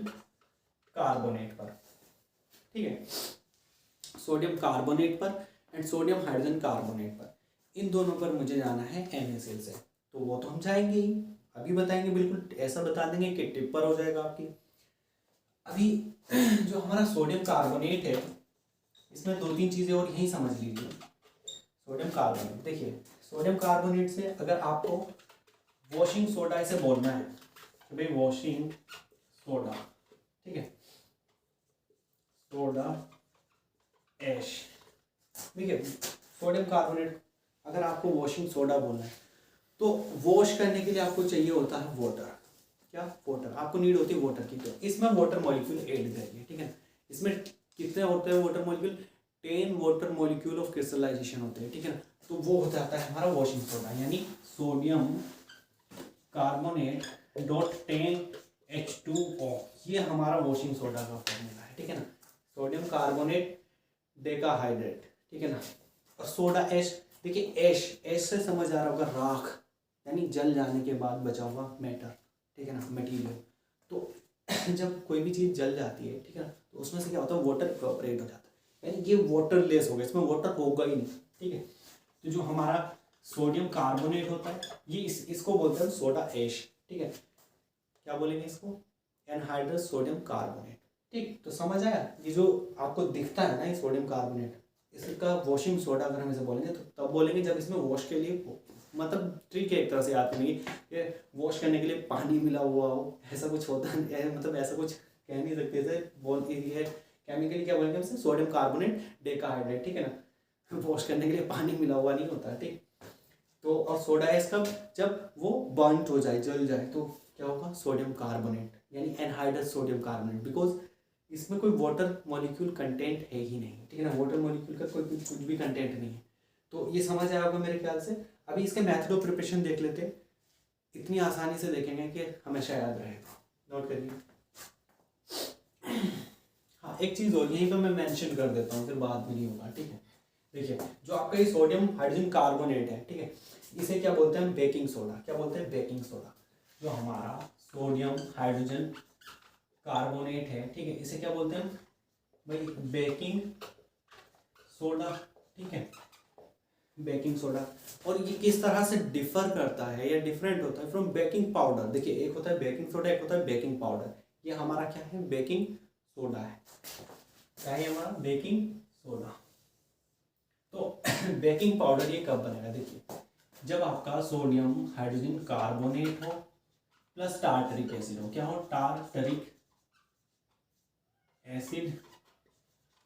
कार्बोनेट पर, ठीक है, सोडियम कार्बोनेट पर एंड सोडियम हाइड्रोजन कार्बोनेट पर, इन दोनों पर मुझे जाना है NaCl से। तो वो तो हम जाएंगे ही, अभी बताएंगे, बिल्कुल ऐसा बता देंगे कि टिप पर हो जाएगा आपकी। अभी जो हमारा सोडियम कार्बोनेट है, इसमें दो तीन चीज़ें और यही समझ लीजिए। Sodium carbonate. देखिए सोडियम कार्बोनेट से अगर आपको वॉशिंग सोडा इसे बोलना है तो भाई वॉशिंग सोडा, ठीक है, सोडा ऐश, ठीक है, सोडियम कार्बोनेट अगर आपको वॉशिंग सोडा बोलना है तो वॉश करने के लिए आपको चाहिए होता है वाटर। क्या? वाटर। आपको नीड होती है वाटर की, तो इसमें वाटर मॉलिक्यूल ऐड करिए, ठीक है। इसमें कितने होते हैं water molecule? 10 water molecule of crystallization होते हैं, ठीक है ना। तो वो हो जाता है हमारा वॉशिंग सोडा, यानी सोडियम कार्बोनेट डॉट 10H2O, ये हमारा वॉशिंग सोडा का फॉर्मूला है, ठीक है ना। सोडियम कार्बोनेट डेकाहाइड्रेट, ठीक है ना। और सोडा ऐश, देखिए ऐश, ऐश से समझ आ रहा होगा राख, यानी जल जाने के बाद बचा हुआ मैटर, ठीक है ना, मटीरियल। तो जब कोई भी चीज़ जल जाती है, ठीक है ना, तो उसमें से क्या होता है? वाटर इवैपोरेट हो जाता है, यानी ये वाटरलेस हो गया, इसमें वाटर होगा ही नहीं, ठीक है। तो जो हमारा सोडियम कार्बोनेट होता है ये इसको बोलते हैं सोडा ऐश, ठीक है। क्या बोलेंगे इसको? एनहाइड्रस सोडियम कार्बोनेट, ठीक। तो समझ आया? ये जो आपको दिखता है ना ये सोडियम कार्बोनेट, इसका वॉशिंग सोडा अगर हम इसे बोलेंगे तो तब बोलेंगे जब इसमें वॉश के लिए, मतलब ट्रिक है एक तरह से याद करने की, वॉश करने के लिए पानी मिला हुआ हो, ऐसा कुछ होता है, मतलब ऐसा कुछ कह नहीं सकते थे। ये केमिकली क्या बोलेंगे हमसे? सोडियम कार्बोनेट डेकाहाइड्रेट, ठीक है ना। वॉश करने के लिए पानी मिला हुआ नहीं होता, ठीक। तो और सोडा ऐश कब? जब वो बर्नट हो जाए, जल जाए, तो क्या होगा? सोडियम कार्बोनेट, यानी एनहाइड्रस सोडियम कार्बोनेट, बिकॉज इसमें कोई वाटर मॉलिक्यूल कंटेंट है ही नहीं, ठीक है ना। वाटर मॉलिक्यूल का कोई कुछ भी कंटेंट नहीं है। तो ये समझ आया होगा मेरे ख्याल से। अभी इसके मेथड ऑफ प्रिपरेशन देख लेते हैं, इतनी आसानी से देखेंगे कि हमेशा याद रहेगा। नोट करिए। हाँ, एक चीज़ और यहीं पर मैं मेंशन कर देता हूँ, फिर बाद में नहीं होगा, ठीक है। देखिए जो आपका ये सोडियम हाइड्रोजन कार्बोनेट है, ठीक है, इसे क्या बोलते हैं? Baking soda. क्या बोलते हैं? Baking soda. जो हमारा सोडियम हाइड्रोजन कार्बोनेट है, ठीक है, इसे क्या बोलते हैं भाई? बेकिंग सोडा, ठीक है, बेकिंग सोडा। और ये किस तरह से डिफर करता है या डिफरेंट होता है फ्रॉम बेकिंग पाउडर? देखिए एक होता है बेकिंग सोडा, एक होता है बेकिंग पाउडर। ये हमारा क्या है? बेकिंग सोडा है। क्या है हमारा? Baking soda. तो बेकिंग पाउडर ये कब बनेगा? देखिए जब आपका सोडियम हाइड्रोजन कार्बोनेट हो प्लस टार्टरिक एसिड हो। क्या हो? टार्टरिक एसिड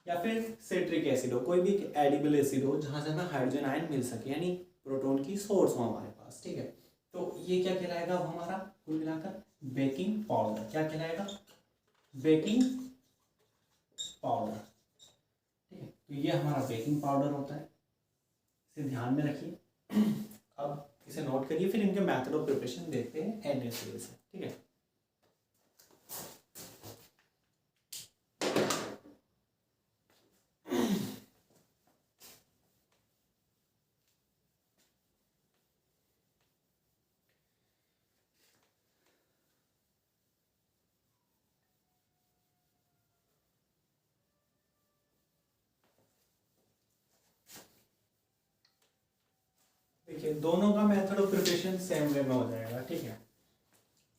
या फिर सिट्रिक एसिड हो, कोई भी एडिबल एसिड हो जहां से हमें हाइड्रोजन आयन मिल सके, यानी प्रोटॉन की सोर्स हो हमारे पास, ठीक है। तो ये क्या कहलाएगा हमारा कुल मिलाकर? Baking powder. क्या कहलाएगा? बेकिंग पाउडर, ठीक है। तो ये हमारा बेकिंग पाउडर होता है, इसे ध्यान में रखिए। अब इसे नोट करिए, फिर इनके मेथड ऑफ प्रिपरेशन देखते हैं NaCl से, ठीक है। देखिए दोनों का method of preparation same way में हो जाएगा, ठीक है।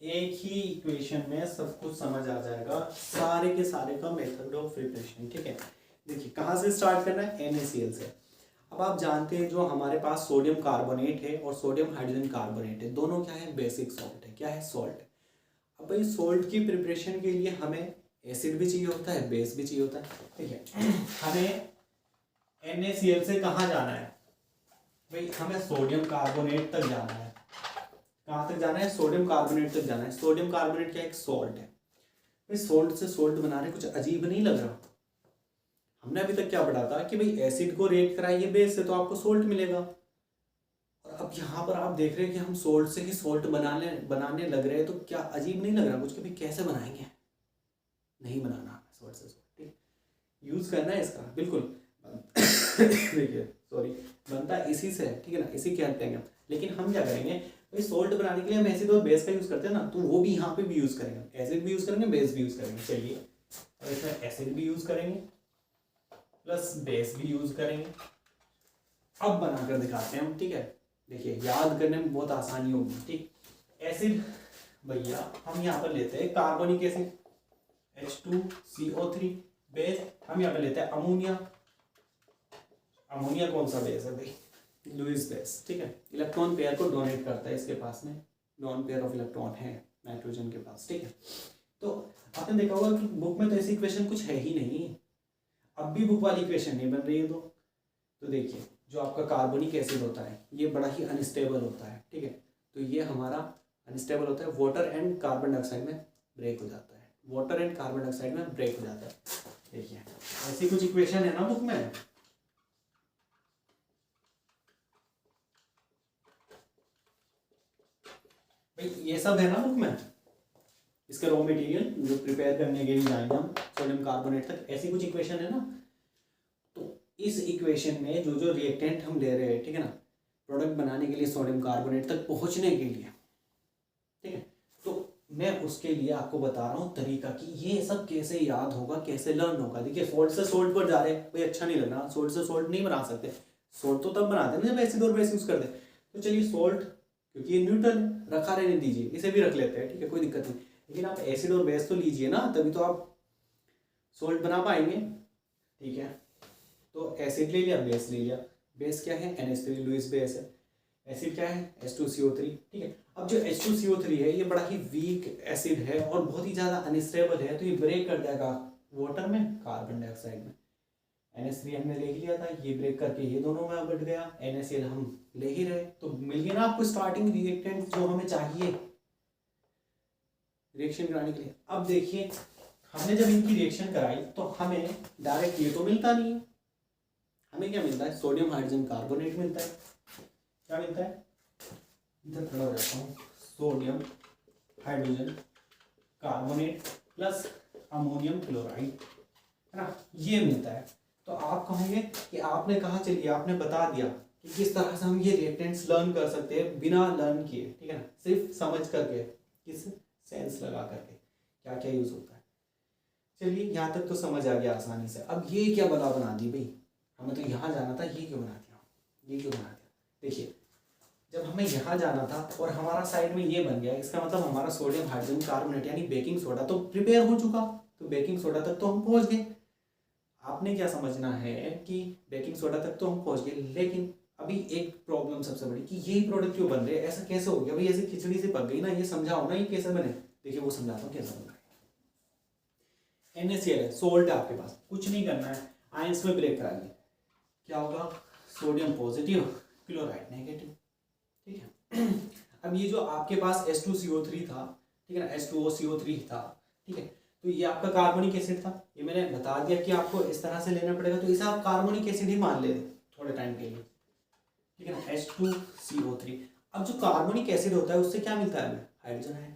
एक ही इक्वेशन में सब कुछ समझ आ जाएगा, सारे के सारे का मेथड ऑफ प्रिपरेशन, ठीक है। देखिए कहाँ से स्टार्ट करना है? NaCl से। अब आप जानते हैं जो हमारे पास सोडियम कार्बोनेट है और सोडियम हाइड्रोजन कार्बोनेट है, दोनों क्या है? बेसिक सॉल्ट है। क्या है? सॉल्ट है। अब भाई सॉल्ट की प्रिपरेशन के लिए हमें एसिड भी चाहिए होता है, बेस भी चाहिए होता है, ठीक है। हमें NaCl से कहाँ जाना है भाई? हमें सोडियम कार्बोनेट तक जाना है। कहाँ तक जाना है? सोडियम कार्बोनेट तक जाना है। सोडियम कार्बोनेट क्या? एक सॉल्ट है भाई। सॉल्ट से सॉल्ट बनाने कुछ अजीब नहीं लग रहा? हमने अभी तक क्या पढ़ा था कि भाई एसिड को रिएक्ट कराइए बेस से तो आपको सॉल्ट मिलेगा। और अब यहाँ पर आप देख रहे हैं कि हम सॉल्ट से ही सॉल्ट बनाने लग रहे हैं, तो क्या अजीब नहीं लग रहा कुछ? कभी कैसे बनाएंगे? नहीं बनाना सॉल्ट से सॉल्ट, ठीक, यूज करना है इसका बिल्कुल। देखिए सॉरी, बनता इसी से है, ठीक है ना, इसी के हटते हैं। लेकिन हम क्या करेंगे भाई? सॉल्ट बनाने के लिए हम एसिड और बेस का यूज करते हैं ना, तो वो भी यहाँ पे भी यूज करेंगे। एसिड भी यूज करेंगे, बेस भी यूज करेंगे। चलिए और इसमें एसिड भी यूज करेंगे प्लस बेस भी यूज करेंगे। अब बनाकर दिखाते हैं हम, ठीक है। देखिए याद करने में बहुत आसानी होगी, ठीक। एसिड भैया हम यहाँ पर लेते हैं कार्बोनिक एसिड H2CO3। बेस हम यहाँ पे लेते हैं अमोनिया। अमोनिया कौन सा बेस है भाई? लुईस बेस, ठीक है, इलेक्ट्रॉन पेयर को डोनेट करता है, इसके पास में लॉन पेयर ऑफ इलेक्ट्रॉन है नाइट्रोजन के पास, ठीक है। तो आपने देखा होगा कि बुक में तो ऐसी इक्वेशन कुछ है ही नहीं, अब भी बुक वाली इक्वेशन नहीं बन रही है। तो देखिए जो आपका कार्बोनिक एसिड होता है ये बड़ा ही अनस्टेबल होता है, ठीक है, तो ये हमारा अनस्टेबल होता है, वाटर एंड कार्बन डाइऑक्साइड में ब्रेक हो जाता है, वाटर एंड कार्बन डाइऑक्साइड में ब्रेक हो जाता है। देखिए ऐसी कुछ इक्वेशन है ना बुक में, भाई ये सब है ना बुक में, इसके रॉ मटेरियल जो प्रिपेयर करने के लिए जाएंगे हम सोडियम कार्बोनेट तक, ऐसी कुछ इक्वेशन है ना। तो इस इक्वेशन में जो जो रिएक्टेंट हम ले रहे हैं, ठीक है ना, प्रोडक्ट बनाने के लिए सोडियम कार्बोनेट तक पहुंचने के लिए, ठीक है, तो मैं उसके लिए आपको बता रहा हूँ तरीका कि ये सब कैसे याद होगा, कैसे लर्न होगा। देखिए सोल्ट से सोल्ट पर जा रहे हैं, कोई अच्छा नहीं लग रहा, सोल्ट से सोल्ट नहीं बना सकते, सोल्ट तो तब बनाते हैं ना जब एसिड और बेस यूज करते हैं। तो चलिए सोल्ट, क्योंकि ये न्यूट्रल रखा रहने दीजिए, इसे भी रख लेते हैं, ठीक है, कोई दिक्कत नहीं, लेकिन आप एसिड और बेस तो लीजिए ना, तभी तो आप सोल्ट बना पाएंगे, ठीक है। तो एसिड ले लिया, बेस ले लिया, बेस क्या है NH3 लुईस बेस है, एसिड क्या है H2CO3, ठीक है। अब जो H2CO3 है ये बड़ा ही वीक एसिड है और बहुत ही ज़्यादा अनस्टेबल है, तो ये ब्रेक कर जाएगा वाटर में, कार्बन डाइऑक्साइड में। NH3 हमने ले ही लिया था, ये ब्रेक करके ये दोनों में बढ़ गया, NaCl हम ले ही रहे, तो मिल गया ना आपको स्टार्टिंग रिएक्टेंट जो हमें चाहिए रिएक्शन कराने के लिए। अब देखिए हमने जब इनकी रिएक्शन कराई तो हमें डायरेक्ट ये तो मिलता नहीं है, हमें क्या मिलता है, सोडियम हाइड्रोजन कार्बोनेट मिलता है। क्या मिलता है, इधर खड़ा हो जाता हूँ, sodium hydrogen carbonate plus ammonium chloride, है ना, ये मिलता है। तो आप कहोगे कि आपने कहा, चलिए आपने बता दिया कि किस तरह से हम ये रिएक्टेंट्स लर्न कर सकते हैं बिना लर्न किए, ठीक है ना, सिर्फ समझ करके, किस सेंस लगा करके क्या क्या यूज होता है। चलिए यहाँ तक तो समझ आ गया आसानी से। अब ये क्या बना दी भाई, हमें तो यहाँ जाना था, ये क्यों बना दिया, ये क्यों बना दिया। देखिए जब हमें यहाँ जाना था और हमारा साइड में ये बन गया, इसका मतलब हमारा सोडियम हाइड्रोजन कार्बोनेट यानी बेकिंग सोडा तो प्रिपेयर हो चुका, तो बेकिंग सोडा तक तो हम पहुँच गए। आपने क्या समझना है कि बेकिंग सोडा तक तो हम पहुँच गए, लेकिन अभी एक प्रॉब्लम सबसे बड़ी कि यही प्रोडक्ट क्यों बन रहे हैं, ऐसा कैसे हो गया भाई, ऐसे खिचड़ी से पक गई ना, ये समझाओ ना ये कैसे बने। देखिए वो समझाता हूँ कैसे बन रहा है। NaCl है, सोल्ट है आपके पास, कुछ नहीं करना है, आयंस में ब्रेक कराइए, क्या होगा, सोडियम पॉजिटिव क्लोराइड नेगेटिव, ठीक है। अब ये जो आपके पास H2CO3 था, ठीक है ना, H2OCO3 था, ठीक है, तो ये आपका कार्बोनिक एसिड था, ये मैंने बता दिया कि आपको इस तरह से लेना पड़ेगा, तो इसे आप कार्बोनिक एसिड ही मान ले थोड़े टाइम के लिए, ठीक है ना, H2CO3। अब जो कार्बोनिक एसिड होता है उससे क्या मिलता है हमें, हाइड्रोजन आयन।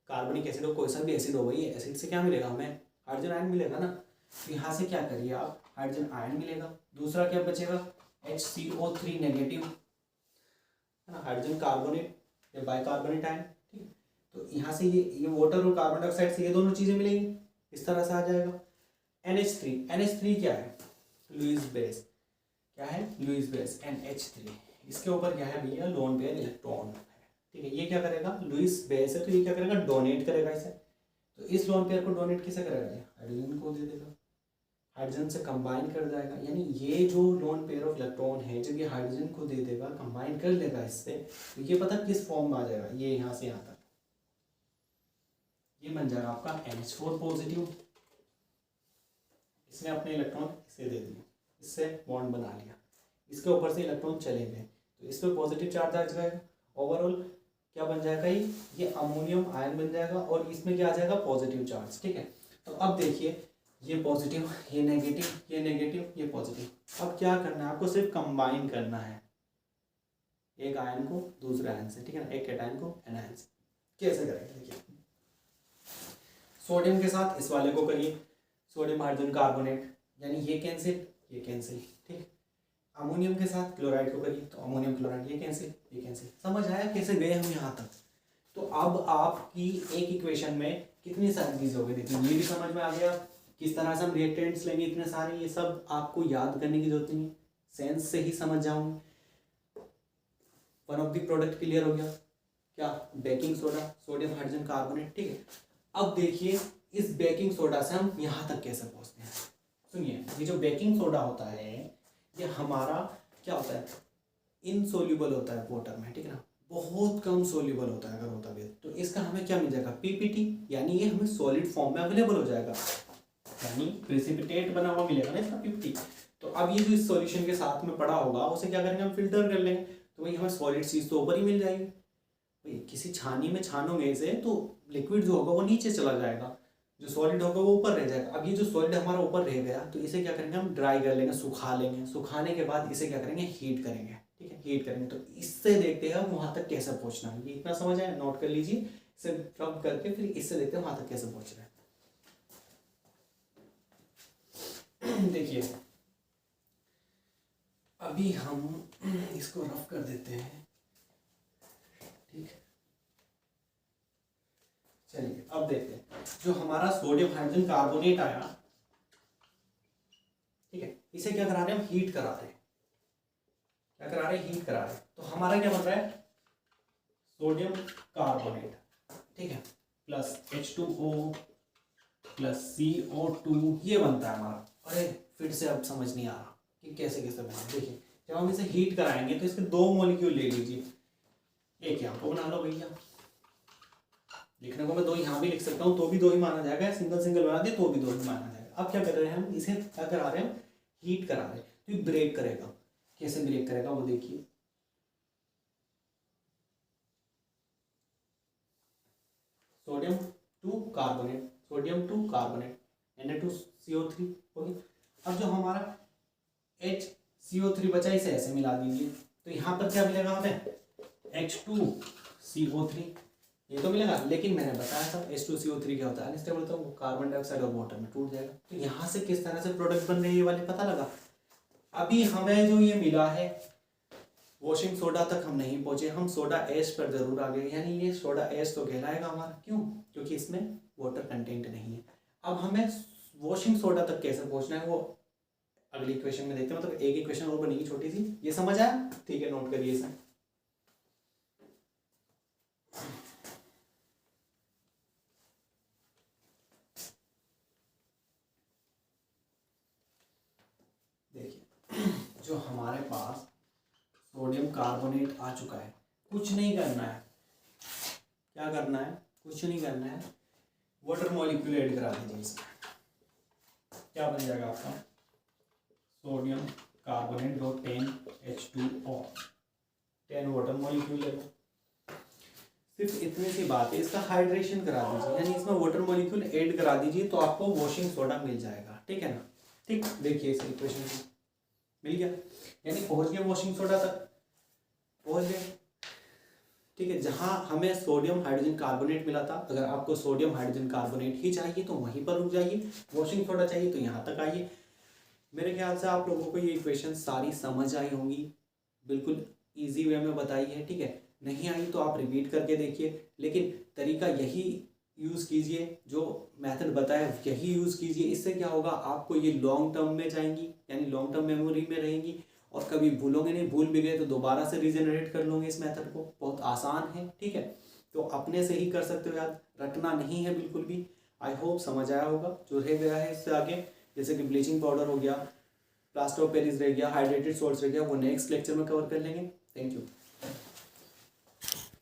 कार्बोनिक एसिड हो, कोई सा भी एसिड हो, वही एसिड से क्या मिलेगा हमें, हाइड्रोजन आयन मिलेगा ना। तो यहाँ से क्या करिए आप, हाइड्रोजन आयन मिलेगा, दूसरा क्या बचेगा, HCO3 नेगेटिव, है ना, हाइड्रोजन कार्बोनेट या बाइकार्बोनेट आयन, ठीक है। तो यहाँ से ये वाटर और कार्बन डाइऑक्साइड से ये दोनों चीज़ें मिलेंगी, इस तरह से आ जाएगा। NH3 क्या है, लुईस बेस, क्या है, लुईस बेस NH3, इसके ऊपर क्या है भैया, लोन पेयर इलेक्ट्रॉन है, ठीक है। ये क्या करेगा, लुईस बेस है तो ये क्या करेगा, डोनेट करेगा इसे, तो इस लोन पेयर को डोनेट किसे करेगा, हाइड्रोजन को दे देगा, हाइड्रोजन से कंबाइन कर जाएगा, यानी ये जो लोन पेयर ऑफ इलेक्ट्रॉन है जब ये हाइड्रोजन को दे देगा, कंबाइन कर लेगा इससे, तो ये पता किस फॉर्म में आ जाएगा, ये यहाँ से यहाँ तक, ये बन जाएगा आपका NH4 पॉजिटिव, इसने अपने इलेक्ट्रॉन इसे दे दिए, इससे बॉन्ड बना लिया, इसके ऊपर से इलेक्ट्रॉन चले गए, तो इस पर पॉजिटिव चार्ज आ जाएगा, ओवरऑल क्या बन जाएगा, ये अमोनियम आयन बन जाएगा और इसमें क्या आ जाएगा, पॉजिटिव चार्ज, ठीक है। तो अब देखिए ये पॉजिटिव, ये नेगेटिव, ये नेगेटिव, ये पॉजिटिव। अब क्या करना है आपको, सिर्फ कंबाइन करना है एक आयन को दूसरे आयन से, ठीक है ना, एक कैटायन को एनायन से। कैसे करेंगे, देखिए सोडियम के साथ इस वाले को करिए, सोडियम हाइड्रोजन कार्बोनेट, यानी ये कैंसिल, ये कैंसिल, ठीक। अमोनियम के साथ क्लोराइड को करिए, तो अमोनियम क्लोराइड, ये कैंसिल, ये कैंसिल। समझ आया कैसे गए हम यहाँ तक। तो अब आपकी एक इक्वेशन में कितनी सारी चीज़ें हो गई, देखिए ये भी समझ में आ गया किस तरह से हम रिएक्टेंट्स लेंगे, इतने सारे, ये सब आपको याद करने की जरूरत नहीं, सेंस से ही समझ जाऊंगे। One of the product clear हो गया, क्या, baking soda, sodium hydrogen carbonate, ठीक है। अब देखिए इस बेकिंग सोडा से हम यहाँ तक कैसे पहुँचते हैं। सुनिए, ये जो बेकिंग सोडा होता है ये हमारा क्या होता है, इनसोल्यूबल होता है वाटर में, ठीक है ना, बहुत कम सोल्यूबल होता है, अगर होता भी है तो इसका हमें क्या मिल जाएगा, पीपीटी, यानी ये हमें सॉलिड फॉर्म में अवेलेबल हो जाएगा, यानी प्रेसिपिटेट बना हुआ मिलेगा ना इसका पीपीटी। तो अब ये जो इस सॉल्यूशन के साथ में पड़ा होगा उसे क्या करेंगे, हम फिल्टर कर लेंगे, तो वही हमें सॉलिड चीज़ तो ऊपर ही मिल जाएगी। भाई किसी छानी में छानोगे इसे तो लिक्विड जो होगा वो नीचे चला जाएगा, जो सॉलिड होगा वो ऊपर रह जाएगा। अब ये जो सॉलिड हमारा ऊपर रह गया तो इसे क्या करेंगे, हम ड्राई कर लेंगे, सुखा लेंगे, सुखाने के बाद इसे क्या करेंगे, हीट करेंगे, ठीक है, हीट करेंगे। तो इससे देखते हैं हम वहाँ तक कैसे पहुँचना है, ये इतना समझ आया, नोट कर लीजिए, इसे रब करके फिर इससे देखते हैं वहाँ तक कैसे पहुँच रहे हैं। देखिए अभी हम इसको रफ कर देते हैं, ठीक है। चलिए अब देखते हैं, जो हमारा सोडियम हाइड्रोजन कार्बोनेट आया, ठीक है, इसे क्या करा रहे हैं, हम हीट करा रहे हैं, क्या करा रहे हैं, हीट करा रहे हैं। तो हमारा क्या बन रहा है, सोडियम कार्बोनेट, ठीक है, प्लस H2O प्लस CO2, ये बनता है हमारा। अरे फिर से अब समझ नहीं आ रहा कि कैसे कैसे बना। देखिए जब हम इसे हीट कराएंगे तो इसके दो मॉलिक्यूल ले लीजिए, एक यहाँ को बना लो भैया, लिखने को मैं दो यहाँ भी लिख सकता हूँ तो भी दो ही माना जाएगा, सिंगल सिंगल बना दिया तो भी दो ही माना जाएगा। अब क्या कर रहे हैं हम, इसे क्या करा रहे हैं, हीट करा रहे हैं, तो ये ब्रेक करेगा। कैसे ब्रेक करेगा वो देखिए, sodium two carbonate, sodium two carbonate, Na2CO3 हो गया। अब जो हमारा HCO3 बचा इसे ऐसे मिला दीजिए, तो यहाँ पर क्या मिलेगा हमें, H2CO3, ये तो मिलेगा। लेकिन मैंने बताया था H2CO3 क्या होता है, अनस्टेबल, तो वो कार्बन डाइऑक्साइड और वाटर में टूट जाएगा। तो यहाँ से किस तरह से प्रोडक्ट बन रहे हैं ये वाले पता लगा। अभी हमें जो ये मिला है, वॉशिंग सोडा तक हम नहीं पहुंचे, हम सोडा एश पर जरूर आ गए, यानी ये सोडा एश तो कहलाएगा हमारा, क्यों, क्योंकि इसमें वाटर कंटेंट नहीं है। अब हमें वॉशिंग सोडा तक कैसे पहुंचना है वो अगली इक्वेशन में देखते हैं, मतलब एक इक्वेशन और बनेगी छोटी सी, ये समझ आया, ठीक है, नोट करिए इसे। देखिए जो हमारे पास सोडियम कार्बोनेट आ चुका है, कुछ नहीं करना है, क्या करना है, कुछ नहीं करना है, वाटर मॉलिक्यूल ऐड करा दीजिए इसमें, क्या बन जाएगा आपका, sodium carbonate dot 10H2O, 10 water molecule ले लो। सिर्फ इतनी सी बात है, इसका हाइड्रेशन करा दीजिए, यानी इसमें वाटर मॉलिक्यूल ऐड करा दीजिए तो आपको वॉशिंग सोडा मिल जाएगा, ठीक है ना। ठीक, देखिए इस इक्वेशन को मिल गया, यानी पहुंच गया वॉशिंग सोडा तक, पहुंच गए, ठीक है। जहां हमें सोडियम हाइड्रोजन कार्बोनेट मिला था, अगर आपको सोडियम हाइड्रोजन कार्बोनेट ही चाहिए तो वहीं पर रुक जाइए, वॉशिंग सोडा चाहिए तो यहाँ तक आइए। मेरे ख्याल से आप लोगों को ये इक्वेशन सारी समझ आई होंगी, बिल्कुल ईजी वे में बताई है, ठीक है। नहीं आई तो आप रिपीट करके देखिए, लेकिन तरीका यही यूज़ कीजिए, जो मेथड बताया यही यूज़ कीजिए। इससे क्या होगा, आपको ये लॉन्ग टर्म में जाएंगी, यानी लॉन्ग टर्म मेमोरी में रहेंगी, और कभी भूलोगे नहीं, भूल भी गए तो दोबारा से रीजनरेट कर लोगे इस मेथड को, बहुत आसान है, ठीक है। तो अपने से ही कर सकते हो, याद रटना नहीं है बिल्कुल भी। आई होप समझ आया होगा। जो रह गया है इससे आगे, जैसे कि ब्लीचिंग पाउडर हो गया, प्लास्टर ऑफ पेरिस रह गया, हाइड्रेटेड सॉल्ट्स रह गया, वो नेक्स्ट लेक्चर में कवर कर लेंगे। Thank you.